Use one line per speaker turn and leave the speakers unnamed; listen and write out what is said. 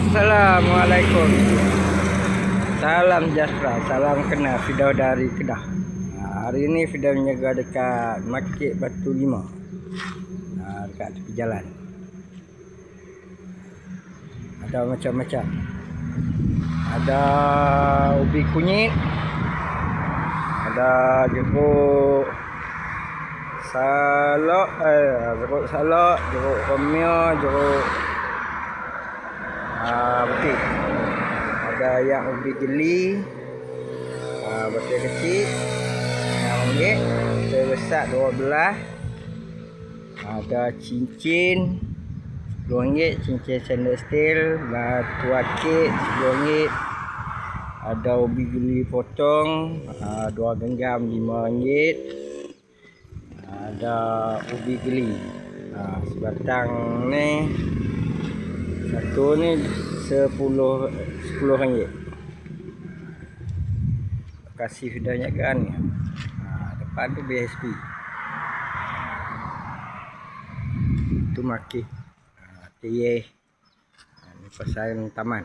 Assalamualaikum. Salam sejahtera, salam kenal Firdaus dari Kedah. Hari ini Firdaus menjaga dekat Market Batu Lima, dekat tepi jalan. Ada macam-macam. Ada ubi kunyit, ada jeruk salak, jeruk romia, jeruk betik. Ada yang ubi geli, betik kecil RM6, betik besar RM12. Ada cincin RM10, cincin stainless steel, batu akik RM10. Ada ubi geli potong 2 genggam RM5. Ada ubi geli sebatang ni, satu ni RM10. Kasih sudah nyagaan ni. Depan tu BSP. Itu market. Ni pasal taman.